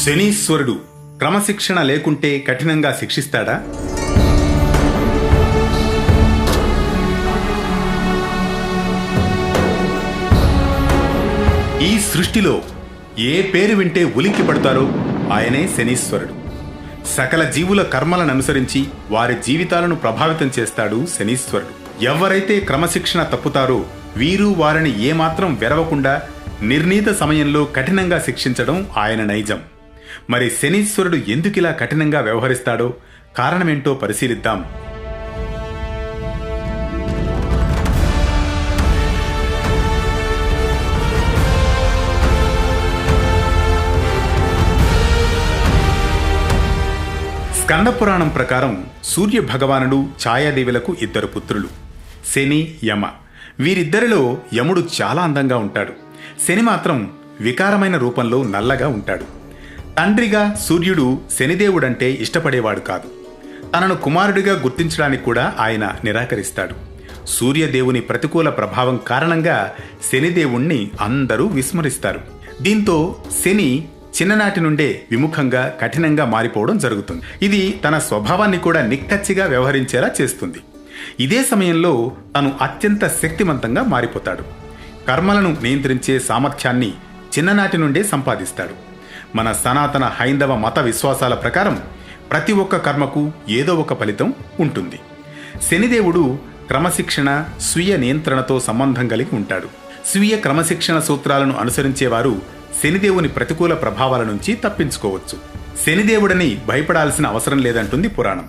శనీశ్వరుడు క్రమశిక్షణ లేకుంటే కఠినంగా శిక్షిస్తాడా? ఈ సృష్టిలో ఏ పేరు వింటే ఉలిక్కి పడతారో ఆయనే శనీశ్వరుడు. సకల జీవుల కర్మలను అనుసరించి వారి జీవితాలను ప్రభావితం చేస్తాడు శనీశ్వరుడు. ఎవరైతే క్రమశిక్షణ తప్పుతారో వీరు వారిని ఏమాత్రం వెరవకుండా నిర్ణీత సమయంలో కఠినంగా శిక్షించడం ఆయన నైజం. మరి శనీశ్వరుడు ఎందుకిలా కఠినంగా వ్యవహరిస్తాడో కారణమేంటో పరిశీలిద్దాం. స్కందపురాణం ప్రకారం సూర్య భగవానుడు ఛాయాదేవులకు ఇద్దరు పుత్రులు, శని, యమ. వీరిద్దరిలో యముడు చాలా అందంగా ఉంటాడు. శని మాత్రం వికారమైన రూపంలో నల్లగా ఉంటాడు. తండ్రిగా సూర్యుడు శనిదేవుడంటే ఇష్టపడేవాడు కాదు. తనను కుమారుడిగా గుర్తించడానికి కూడా ఆయన నిరాకరిస్తాడు. సూర్యదేవుని ప్రతికూల ప్రభావం కారణంగా శనిదేవుణ్ణి అందరూ విస్మరిస్తారు. దీంతో శని చిన్ననాటి నుండే విముఖంగా కఠినంగా మారిపోవడం జరుగుతుంది. ఇది తన స్వభావాన్ని కూడా నిక్కచ్చిగా వ్యవహరించేలా చేస్తుంది. ఇదే సమయంలో తను అత్యంత శక్తివంతంగా మారిపోతాడు. కర్మలను నియంత్రించే సామర్థ్యాన్ని చిన్ననాటి నుండే సంపాదిస్తాడు. మన సనాతన హైందవ మత విశ్వాసాల ప్రకారం ప్రతి ఒక్క కర్మకు ఏదో ఒక ఫలితం ఉంటుంది. శనిదేవుడు క్రమశిక్షణ, స్వీయ నియంత్రణతో సంబంధం కలిగి ఉంటాడు. స్వీయ క్రమశిక్షణ సూత్రాలను అనుసరించేవారు శనిదేవుని ప్రతికూల ప్రభావాల నుంచి తప్పించుకోవచ్చు. శనిదేవుడని భయపడాల్సిన అవసరం లేదంటుంది పురాణం.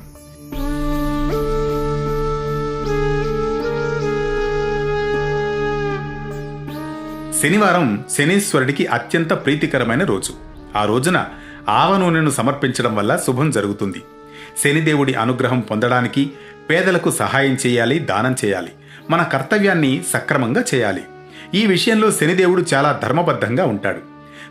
శనివారం శనీశ్వరుడికి అత్యంత ప్రీతికరమైన రోజు. ఆ రోజున ఆవ నూనెను సమర్పించడం వల్ల శుభం జరుగుతుంది. శనిదేవుడి అనుగ్రహం పొందడానికి పేదలకు సహాయం చేయాలి, దానం చేయాలి, మన కర్తవ్యాన్ని సక్రమంగా చేయాలి. ఈ విషయంలో శనిదేవుడు చాలా ధర్మబద్ధంగా ఉంటాడు.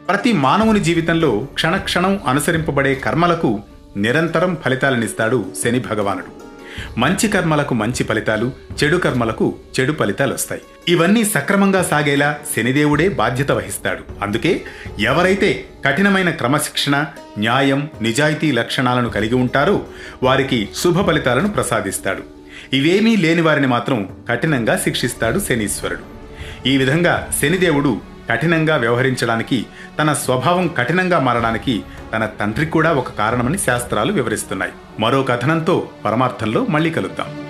ప్రతి మానవుని జీవితంలో క్షణక్షణం అనుసరింపబడే కర్మలకు నిరంతరం ఫలితాలనిస్తాడు శని భగవానుడు. మంచి కర్మలకు మంచి ఫలితాలు, చెడు కర్మలకు చెడు ఫలితాలు వస్తాయి. ఇవన్నీ సక్రమంగా సాగేలా శనిదేవుడే బాధ్యత వహిస్తాడు. అందుకే ఎవరైతే కఠినమైన క్రమశిక్షణ, న్యాయం, నిజాయితీ లక్షణాలను కలిగి ఉంటారో వారికి శుభ ఫలితాలను ప్రసాదిస్తాడు. ఇవేమీ లేని వారిని మాత్రం కఠినంగా శిక్షిస్తాడు శనీశ్వరుడు. ఈ విధంగా శనిదేవుడు కఠినంగా వ్యవహరించడానికి, తన స్వభావం కఠినంగా మారడానికి తన తండ్రి కూడా ఒక కారణమని శాస్త్రాలు వివరిస్తున్నాయి. మరో కథనంతో పరమార్థంలో మళ్ళీ కలుద్దాం.